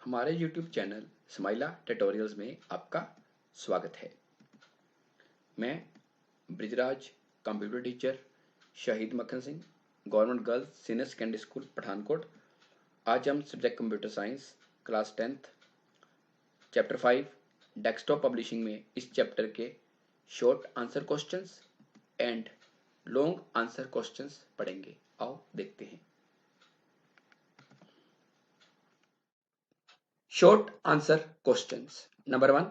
हमारे YouTube channel स्माइला tutorials में आपका स्वागत है। मैं Brijraj computer teacher Shaheed Makhan Singh, government girls senior secondary school Pathankot. आज हम subject computer science class 10th chapter 5 desktop publishing में इस चैप्टर के short answer questions and long answer questions पढ़ेंगे। आओ देखते हैं। Short answer questions. Number 1,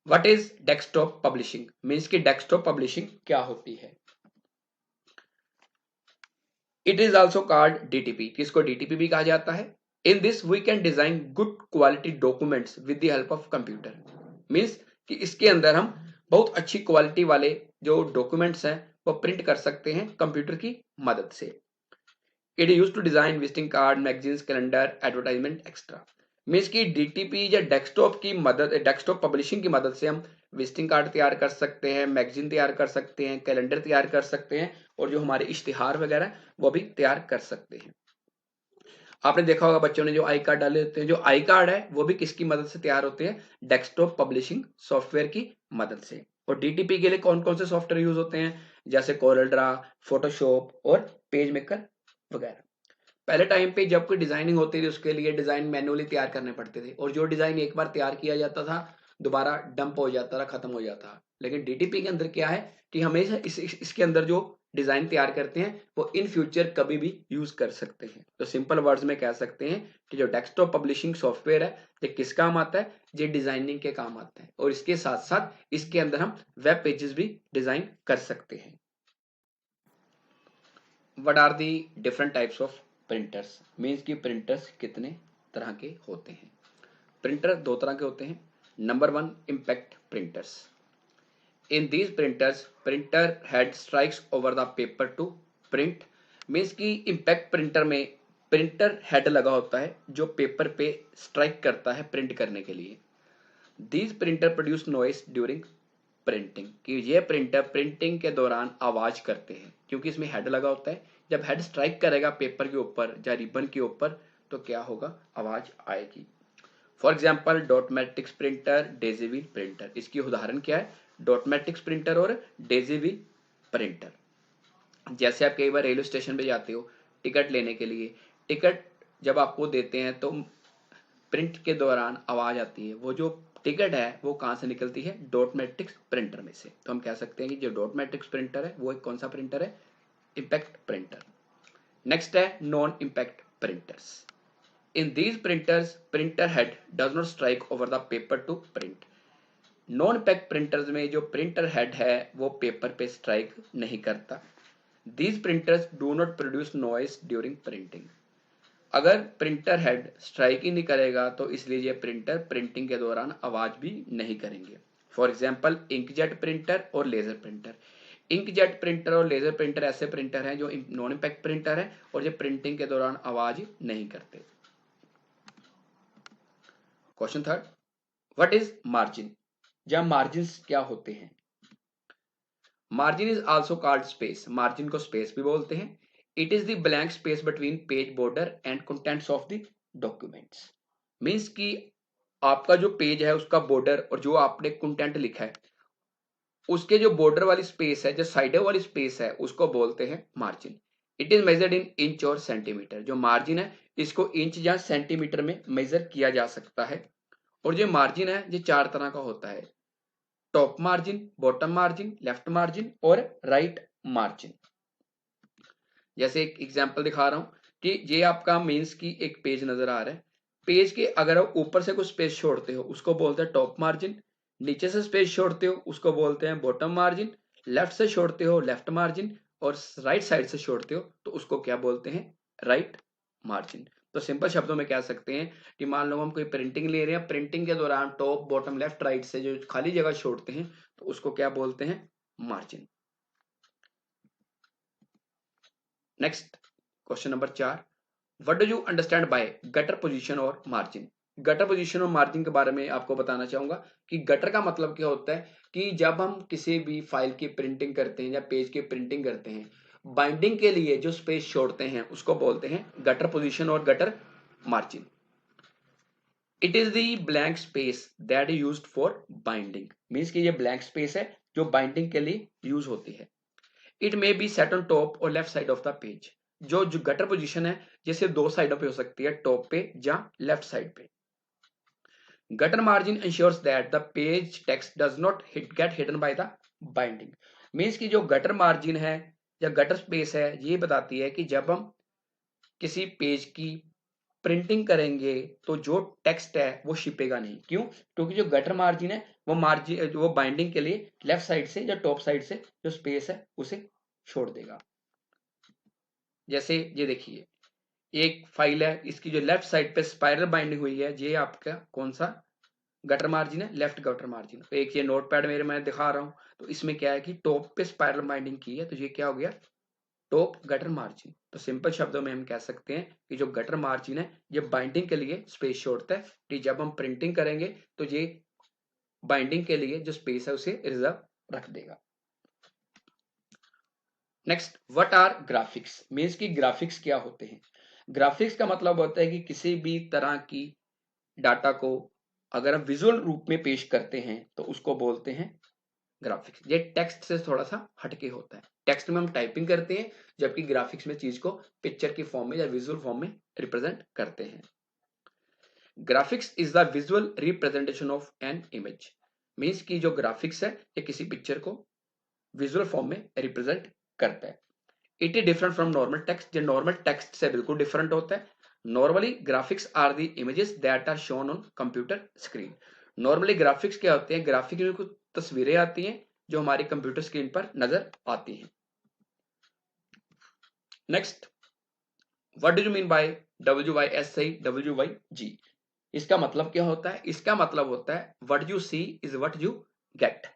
what is desktop publishing? Means की डेस्कटॉप पब्लिशिंग क्या होती है। It is also called DTP, किसको डीटीपी भी कहा जाता है। In this we can design good quality documents with the help of computer. Means कि इसके अंदर हम बहुत अच्छी क्वालिटी वाले जो डॉक्यूमेंट्स हैं वो प्रिंट कर सकते हैं कंप्यूटर की मदद से। It use to design visiting card, magazines, calendar, advertisement extra. Means की डीटीपी या डेस्कटॉप पब्लिशिंग की मदद से हम विजिटिंग कार्ड तैयार कर सकते हैं, मैगजीन तैयार कर सकते हैं, कैलेंडर तैयार कर सकते हैं और जो हमारे इश्तिहार वगैरह वो भी तैयार कर सकते हैं। आपने देखा होगा बच्चों ने जो आई कार्ड डाले होते हैं, जो आई कार्ड है वो भी किसकी मदद से तैयार होते हैं? डेस्कटॉप पब्लिशिंग सॉफ्टवेयर की मदद से। और डीटीपी के लिए कौन कौन से सॉफ्टवेयर यूज होते हैं? जैसे कोरल ड्रा, फोटोशॉप और पेज मेकर वगैरह। पहले टाइम पे जब कोई डिजाइनिंग होती थी उसके लिए डिजाइन मैन्युअली तैयार करने पड़ते थे और जो डिजाइन एक बार तैयार किया जाता था दोबारा डंप हो जाता था, खत्म हो जाता। लेकिन डीटीपी के अंदर क्या है कि हमेशा इसके अंदर जो डिजाइन तैयार करते हैं वो इन फ्यूचर कभी भी यूज कर सकते हैं। तो सिंपल वर्ड्स में कह सकते हैं कि जो डेस्कटॉप पब्लिशिंग सॉफ्टवेयर है ये किस काम आता है? ये डिजाइनिंग के काम आता है और इसके साथ साथ इसके अंदर हम वेब पेजेस भी डिजाइन कर सकते हैं। What are the different types of printers? Means की प्रिंटर्स कितने तरह के होते हैं? प्रिंटर दो तरह के होते हैं। Number 1, impact printers. In these printers printer head strikes over the paper two print. Means की इम्पैक्ट प्रिंटर में प्रिंटर हेड लगा होता है जो पेपर पे स्ट्राइक करता है प्रिंट करने के लिए। These printer produce noise during printing, कि ये प्रिंटर प्रिंटिंग के दौरान आवाज करते हैं क्योंकि इसमें हेड लगा होता है। जब हेड स्ट्राइक करेगा पेपर के ऊपर या रिबन के ऊपर तो क्या होगा? आवाज आएगी। For example dot matrix printer, daisy wheel printer. इसकी उदाहरण क्या है? डॉटमेटिक्स प्रिंटर और डेजीविल प्रिंटर। जैसे आप कई बार रेलवे स्टेशन पे जाते हो टिकट लेने के लिए, टिकट जब आपको देते हैं तो प्रिंट के दौरान आवाज आती है। वो जो टिकट है वो कहां से निकलती है? डॉट मैट्रिक्स प्रिंटर में से। तो हम कह सकते हैं कि जो डॉट मैट्रिक्स प्रिंटर है वो एक कौन सा प्रिंटर है? Impact printer. नेक्स्ट है non impact printers. In these printers printer head does not strike over the paper two print. Non impact printers में जो प्रिंटर हेड है वो पेपर पे स्ट्राइक नहीं करता। These printers do not produce noise during printing. अगर printer head strike ही नहीं करेगा तो इसलिए ये प्रिंटर प्रिंटिंग के दौरान आवाज भी नहीं करेंगे। फॉर एग्जाम्पल इंकजेट प्रिंटर और लेजर प्रिंटर। इंकजेट प्रिंटर और लेजर प्रिंटर ऐसे प्रिंटर हैं जो नॉन इम्पैक्ट प्रिंटर है और ये प्रिंटिंग के दौरान आवाज नहीं करते। Question 3, what is margin? या मार्जिन क्या होते हैं? Margin is also called space. Margin को स्पेस भी बोलते हैं। It is the blank space between page border and contents of the documents. Means कि आपका जो पेज है उसका बॉर्डर और जो आपने कंटेंट लिखा है उसके जो बॉर्डर वाली स्पेस है, जो साइडर वाली स्पेस है उसको बोलते हैं margin. It is measured in inch और सेंटीमीटर। जो मार्जिन है इसको इंच या सेंटीमीटर में मेजर किया जा सकता है। और जो मार्जिन है ये चार तरह का होता है। Top margin, bottom margin, left margin और राइट मार्जिन। जैसे एक एग्जांपल दिखा रहा हूं कि ये आपका मीन्स की एक पेज नजर आ रहा है। पेज के अगर आप ऊपर से कुछ स्पेस छोड़ते हो उसको बोलते हैं टॉप मार्जिन, नीचे से स्पेस छोड़ते हो उसको बोलते हैं बॉटम मार्जिन, लेफ्ट से छोड़ते हो लेफ्ट मार्जिन और राइट साइड से छोड़ते हो तो उसको क्या बोलते हैं? Right margin. तो सिंपल शब्दों में कह सकते हैं कि मान लो हम कोई प्रिंटिंग ले रहे हैं, प्रिंटिंग के दौरान टॉप बॉटम लेफ्ट राइट से जो खाली जगह छोड़ते हैं तो उसको क्या बोलते हैं? Margin. Next question number 4, what do you understand by gutter position और मार्जिन? गटर पोजीशन और मार्जिन के बारे में आपको बताना चाहूंगा कि गटर का मतलब क्या होता है कि जब हम किसी भी फाइल की प्रिंटिंग करते हैं या पेज की प्रिंटिंग करते हैं, बाइंडिंग के लिए जो स्पेस छोड़ते हैं उसको बोलते हैं गटर पोजीशन और gutter margin. It is the blank space that is used for binding, means कि ये ब्लैंक स्पेस है जो बाइंडिंग के लिए यूज होती है। It may be set on top और left side of the page, जो गटर पोजीशन है जैसे दो साइडों पे हो सकती है, टॉप पे या लेफ्ट साइड पे। Gutter margin ensures that the page text does not get hidden by the binding, means कि जो गटर मार्जिन है या गटर स्पेस है ये बताती है कि जब हम किसी पेज की प्रिंटिंग करेंगे तो जो टेक्स्ट है वो छिपेगा नहीं। क्यों? क्योंकि जो गटर मार्जिन है वो बाइंडिंग के लिए लेफ्ट साइड से या टॉप साइड से जो स्पेस है उसे छोड़ देगा। जैसे ये देखिए, एक फाइल है, इसकी जो लेफ्ट साइड पे स्पाइरल बाइंडिंग हुई है, ये आपका कौन सा गटर मार्जिन है? Left gutter margin. तो एक ये नोटपैड मेरे मैं दिखा रहा हूं, तो इसमें क्या है कि टॉप पे स्पाइरल बाइंडिंग की है, तो ये क्या हो गया? Top gutter margin. तो सिंपल शब्दों में हम कह सकते हैं कि जो गटर मार्जिन है ये बाइंडिंग के लिए स्पेस छोड़ता है, कि जब हम प्रिंटिंग करेंगे तो ये बाइंडिंग के लिए जो स्पेस है उसे रिजर्व रख देगा। Next, what are graphics, means की ग्राफिक्स क्या होते हैं? ग्राफिक्स का मतलब होता है कि किसी भी तरह की डाटा को अगर हम विजुअल रूप में पेश करते हैं तो उसको बोलते हैं ग्राफिक्स। ये टेक्स्ट से थोड़ा सा हटके होता है, टेक्स्ट में हम टाइपिंग करते हैं जबकि ग्राफिक्स में चीज को पिक्चर की फॉर्म में या विजुअल फॉर्म में रिप्रेजेंट करते हैं। Graphics is the visual representation of an image, means की जो ग्राफिक्स है ये किसी पिक्चर को विजुअल फॉर्म में रिप्रेजेंट करता है। It is different from normal text, जो नॉर्मल टेक्स्ट से बिल्कुल डिफरेंट होता है। Normally graphics are the images that are shown on computer screen. Normally graphics क्या होते हैं? ग्राफिक्स में कुछ तस्वीरें आती हैं जो हमारी कंप्यूटर स्क्रीन पर नजर आती हैं। Next, what do you mean by WYSI WYG? इसका मतलब क्या होता है? इसका मतलब होता है what you see is what you get,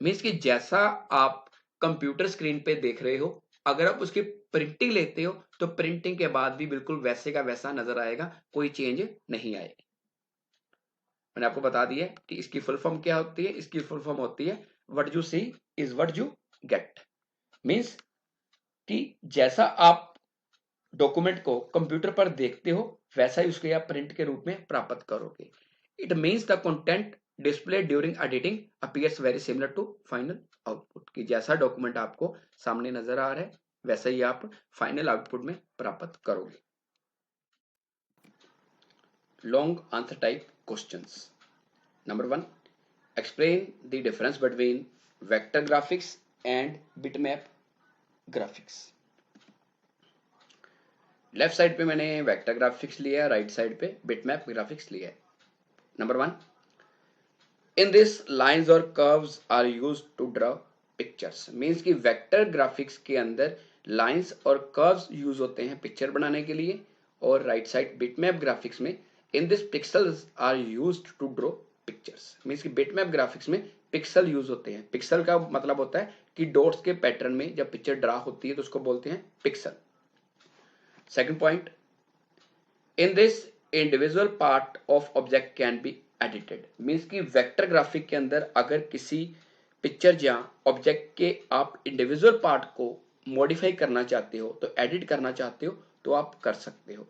means कि जैसा आप कंप्यूटर स्क्रीन पे देख रहे हो, अगर आप उसकी प्रिंटिंग लेते हो तो प्रिंटिंग के बाद भी बिल्कुल वैसे का वैसा नजर आएगा, कोई चेंज नहीं आएगी। मैंने आपको बता दिया कि इसकी फुल फॉर्म क्या होती है। इसकी फुल फॉर्म होती है what you see is what you get, means कि जैसा आप डॉक्यूमेंट को कंप्यूटर पर देखते हो वैसा ही उसको आप प्रिंट के रूप में प्राप्त करोगे। It means the content display during editing appears very similar to final output, कि जैसा डॉक्यूमेंट आपको सामने नजर आ रहा है वैसा ही आप फाइनल आउटपुट में प्राप्त करोगे। Long answer type questions. Number 1, explain the difference between vector graphics and bitmap graphics. Left side पे मैंने वेक्टर ग्राफिक्स लिया है, राइट साइड पे बिटमैप ग्राफिक्स लिया है। नंबर 1, इन दिस लाइंस और curves are used to draw pictures, means कि vector graphics के अंदर लाइंस और कर्व्स यूज होते हैं पिक्चर बनाने के लिए। और राइट साइड बिटमैप ग्राफिक्स में in this pixels are used to draw pictures, means कि बिटमैप ग्राफिक्स में पिक्सल यूज होते हैं। पिक्सल का मतलब होता है कि डॉट्स के पैटर्न में जब पिक्चर ड्रा होती है तो उसको बोलते हैं pixel. Second point, in this individual part of object can be edited, means कि वेक्टर ग्राफिक के अंदर अगर किसी पिक्चर या ऑब्जेक्ट के आप इंडिविजुअल पार्ट को मॉडिफाई करना चाहते हो तो एडिट करना चाहते हो तो आप कर सकते हो।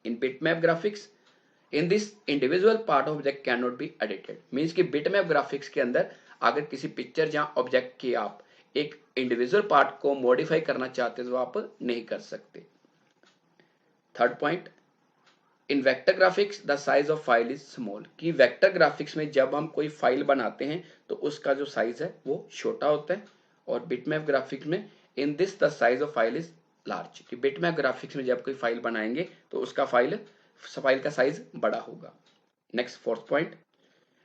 In bitmap graphics in this individual part of object can not be edited, means कि बिटमैप ग्राफिक्स के अंदर अगर किसी पिक्चर या ऑब्जेक्ट के आप एक इंडिविजुअल पार्ट को मॉडिफाई करना चाहते हो तो आप नहीं कर सकते। Third point, in vector graphics the size of file is small, कि वेक्टर ग्राफिक्स में जब हम कोई फाइल बनाते हैं तो उसका जो साइज है वो छोटा होता है। और बिटमैप ग्राफिक्स में in this the size of file is large, कि बिटमैप ग्राफिक्स में जब कोई फाइल बनाएंगे तो उसका फाइल का साइज बड़ा होगा। Next, fourth point,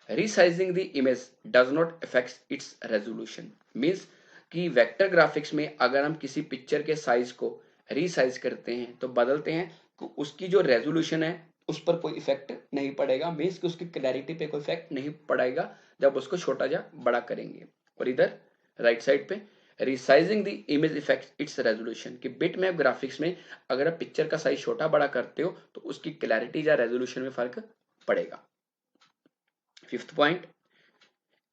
resizing the image does not affect it's resolution, means कि वेक्टर ग्राफिक्स में अगर हम किसी पिक्चर के साइज को रीसाइज करते हैं तो बदलते हैं तो उसकी जो रेजोल्यूशन है उस पर कोई इफेक्ट नहीं पड़ेगा, मीन्स कि उसकी क्लैरिटी पे कोई इफेक्ट नहीं पड़ेगा जब उसको छोटा या बड़ा करेंगे। और इधर राइट साइड पे resizing the image effect it's resolution, कि बिटमैप ग्राफिक्स में अगर आप पिक्चर का साइज छोटा बड़ा करते हो तो उसकी क्लैरिटी या रेजोल्यूशन में फर्क पड़ेगा। Fifth point,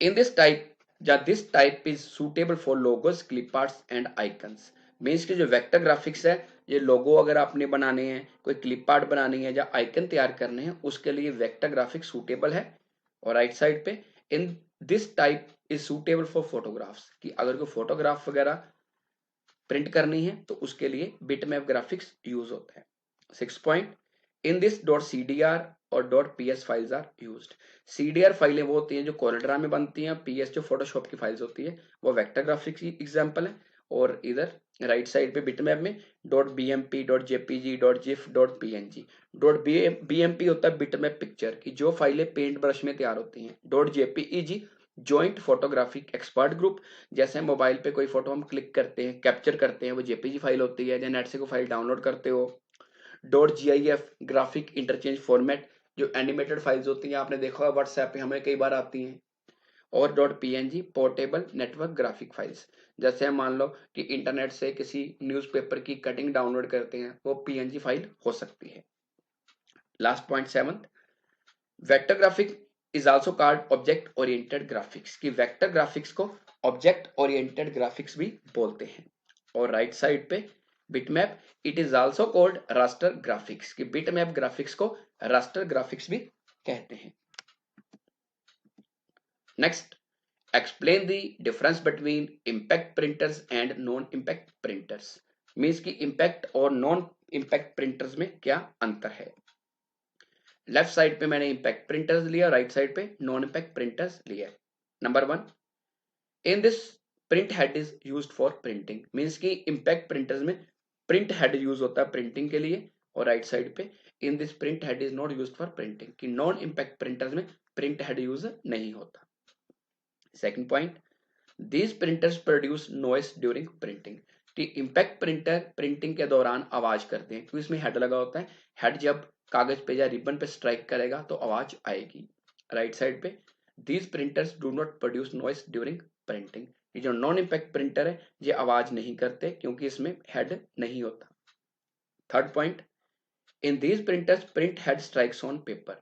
in this type is suitable for logos, clip arts and icons, means कि जो वेक्टर ग्राफिक्स है ये लोगो अगर आपने बनाने हैं, कोई क्लिप आर्ट बनानी है या आइकन तैयार करने हैं, उसके लिए वेक्टर ग्राफिक सूटेबल है। और राइट साइड पे in this type is suitable for photographs, कि अगर कोई फोटोग्राफ वगैरह प्रिंट करनी है तो उसके लिए बिटमैप ग्राफिक्स यूज होता है। 6 इन दिस .cdr और .ps files are used. cdr फाइलें वो होती हैं जो कोरेड्रा में बनती हैं, ps जो फोटोशॉप की फाइल्स होती है वो वेक्टर ग्राफिक्स की एग्जांपल है। और इधर राइट साइड पे बिटमैप में .bmp .jpg .gif .png। .bmp होता है बिटमैप पिक्चर की, जो फाइलें पेंट ब्रश में तैयार होती हैं। .jpeg joint photographic expert group, जैसे मोबाइल पे कोई फोटो हम क्लिक करते हैं, कैप्चर करते हैं, वो जेपीजी फाइल होती है, या नेट से कोई फाइल डाउनलोड करते हो। .gif ग्राफिक इंटरचेंज फॉर्मेट, जो एनिमेटेड फाइल्स होती हैं, आपने देखा होगा व्हाट्सएप पे हमें कई बार आती हैं। और .png portable network graphic files, जैसे हम मान लो कि इंटरनेट से किसी न्यूज़पेपर की कटिंग डाउनलोड करते हैं, वो png फाइल हो सकती है। Last point 7, vector graphic is also called object oriented graphics, की वेक्टर ग्राफिक्स को ऑब्जेक्ट ओरिएंटेड ग्राफिक्स भी बोलते हैं। और राइट साइड पे bitmap, it is also called raster graphics, की बिटमैप ग्राफिक्स को रास्टर ग्राफिक्स भी कहते हैं। Next, explain the difference between impact printers and non impact printers, means की इम्पैक्ट और नॉन इम्पैक्ट प्रिंटर्स में क्या अंतर है। लेफ्ट साइड पे मैंने इम्पैक्ट प्रिंटर्स लिया, राइट साइड पे नॉन इम्पैक्ट प्रिंटर्स लिया। Number 1, in this print head is used for printing, means की इम्पैक्ट प्रिंटर्स में प्रिंट हेड यूज होता है प्रिंटिंग के लिए। और राइट साइड पे in this print head is not used for printing, कि नॉन इम्पैक्ट प्रिंटर्स में प्रिंट हेड यूज नहीं होता। Second point, these printers produce noise during printing, कि इम्पैक्ट प्रिंटर प्रिंटिंग के दौरान आवाज करते हैं, क्योंकि इसमें हेड लगा होता है। हेड जब कागज पे या रिबन पे स्ट्राइक करेगा तो आवाज आएगी। राइट साइड पे these printers do not produce noise during printing, ये जो नॉन इम्पैक्ट प्रिंटर है ये आवाज नहीं करते क्योंकि इसमें हेड नहीं होता। Third point, in these printers print head strikes on paper,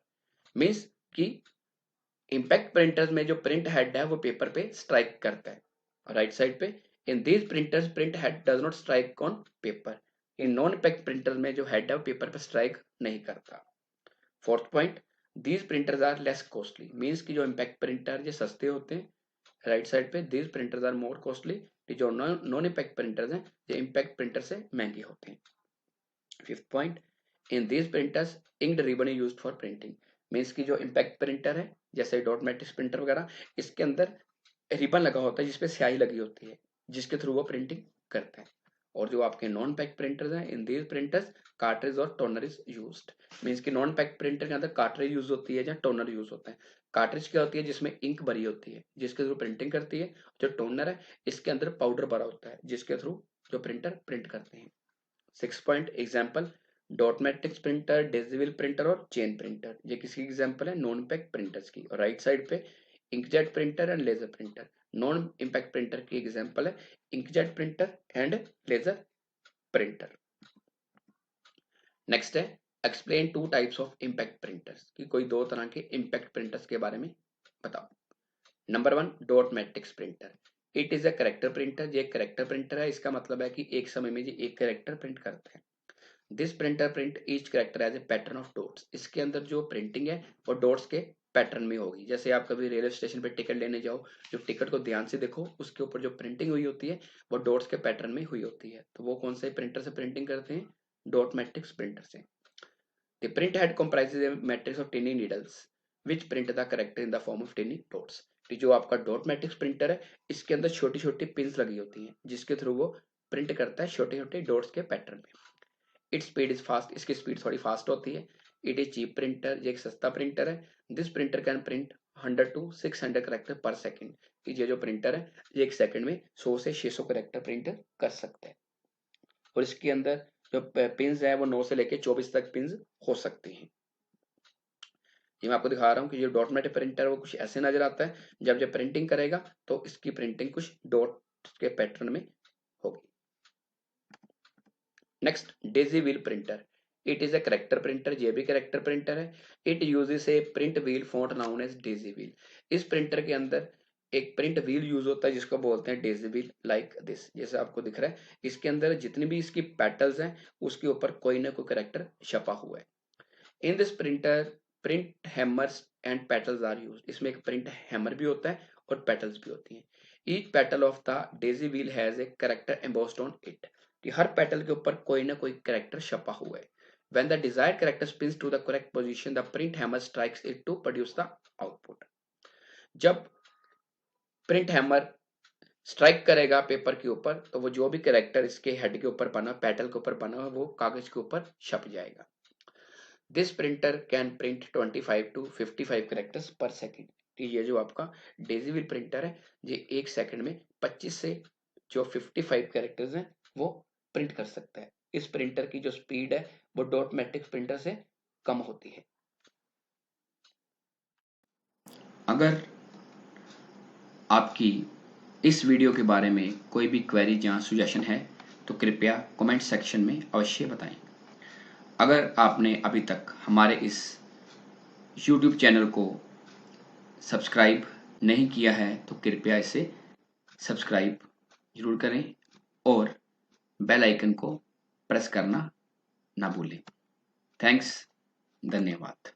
means की इम्पैक्ट प्रिंटर्स में जो प्रिंट हेड है वो पेपर पे स्ट्राइक करता है। राइट साइड पे इन these printers print head does not strike on paper, in non impact printer में जो हेड है वो पेपर पे स्ट्राइक नहीं करता। Fourth point, these printers are less costly, means की जो इम्पैक्ट प्रिंटर ये सस्ते होते हैं। राइट साइड पे these printers are more costly, जो नॉन इम्पैक्ट प्रिंटर्स हैं ये इम्पैक्ट प्रिंटर से महंगे होते हैं। Fifth point, in these printers inked ribbon is used for printing, means की जो इम्पैक्ट प्रिंटर है जैसे डॉट मैट्रिक्स प्रिंटर वगैरह, इसके अंदर रिबन लगा होता है जिसपे स्याही लगी होती है, जिसके थ्रू वो प्रिंटिंग करते हैं। और जो आपके नॉन पैक प्रिंटर्स हैं, इन दीज प्रिंटर्स कार्ट्रिज और टोनर इज यूज्ड, मीन्स की नॉन पैक प्रिंटर के अंदर कार्ट्रिज यूज होती है या टोनर यूज होता है। कार्ट्रिज क्या होती है, जिसमें इंक भरी होती है जिसके थ्रू प्रिंटिंग करती है। जो टोनर है इसके अंदर पाउडर भरा होता है जिसके थ्रू जो प्रिंटर प्रिंट करते हैं। 6 point example, dot matrix printer, daisy wheel printer और चेन प्रिंटर, ये किसकी एग्जाम्पल है, नॉन पैक प्रिंटर्स की। और राइट साइड पे inkjet printer and laser printer, non impact printer की एग्जांपल है inkjet printer and laser printer. Next है, explain 2 types of impact printers, कि कोई 2 तरह के इम्पैक्ट प्रिंटर्स के बारे में बताओ। Number 1, dot matrix printer, it is a character printer, ये करेक्टर प्रिंटर है, इसका मतलब है कि एक समय में ये एक करेक्टर प्रिंट करते हैं। This printer print each character as a pattern of dots, इसके अंदर जो प्रिंटिंग है वो डॉट्स के पैटर्न में होगी। जैसे आप कभी रेलवे स्टेशन पे टिकट लेने जाओ, जो टिकट को ध्यान से देखो उसके ऊपर जो प्रिंटिंग हुई होती है वो डॉट्स के पैटर्न में हुई होती है। तो वो कौन से प्रिंटर से प्रिंटिंग करते हैं, डॉट मैट्रिक्स प्रिंटर से। The print head comprises a matrix of tiny needles which print the character in the form of tiny dots, कि जो आपका डॉट मैट्रिक्स प्रिंटर है इसके अंदर छोटी छोटी पिंस लगी होती हैं जिसके थ्रू वो प्रिंट करता है छोटे छोटे डॉट्स के पैटर्न में। इट्स स्पीड इज फास्ट, इसकी स्पीड थोड़ी फास्ट होती है। इट इज चीप प्रिंटर, ये एक सस्ता प्रिंटर है। This printer can print 100 to 600 character पर सेकंड, कि ये जो प्रिंटर है ये एक सेकंड में 100 से 600 करेक्टर प्रिंट कर सकता है। और इसके अंदर जो पिंस है वो 9 से लेके 24 तक पिंस हो सकती हैं। ये मैं आपको दिखा रहा हूँ कि ये डॉट मैट्रिक्स प्रिंटर वो कुछ ऐसे नजर आता है, जब जब प्रिंटिंग करेगा तो इसकी प्रिंटिंग कुछ डॉट के पैटर्न में होगी। Next, daisy wheel printer, it is a character printer, ये भी करेक्टर प्रिंटर है। It uses a print wheel font known as daisy wheel, इस प्रिंटर के अंदर एक प्रिंट व्हील यूज होता है जिसको बोलते हैं डेजी व्हील, लाइक दिस, जैसे आपको दिख रहा है। इसके अंदर जितनी भी इसकी पेटल्स हैं उसके ऊपर कोई ना कोई करेक्टर छपा हुआ है। In this printer print hammers and petals are use. इसमें एक प्रिंट हैमर भी होता है और पेटल्स भी होती हैं। Each petal of the Daisy wheel has a character embossed on it, कि हर पेटल के ऊपर कोई ना कोई करेक्टर छपा हुआ है। When the desired character spins to the correct position, the print hammer strikes it to produce the output. जब प्रिंट हैमर स्ट्राइक करेगा पेपर के ऊपर तो वो जो भी कैरेक्टर इसके हेड के ऊपर बना, पेटल के ऊपर बना है, वो कागज के ऊपर छप जाएगा। This printer can print 25 to 55 characters पर सेकेंड। ये जो आपका डेजी व्हील प्रिंटर है ये एक सेकंड में 25 से जो 55 कैरेक्टर्स हैं वो प्रिंट कर सकता है। इस प्रिंटर की जो स्पीड है वो डॉट मैट्रिक्स प्रिंटर से कम होती है। अगर आपकी इस वीडियो के बारे में कोई भी क्वेरी या सुजेशन है तो कृपया कमेंट सेक्शन में अवश्य बताएं। अगर आपने अभी तक हमारे इस YouTube चैनल को सब्सक्राइब नहीं किया है तो कृपया इसे सब्सक्राइब जरूर करें और बेल आइकन को प्रेस करना ना भूलें। थैंक्स, धन्यवाद।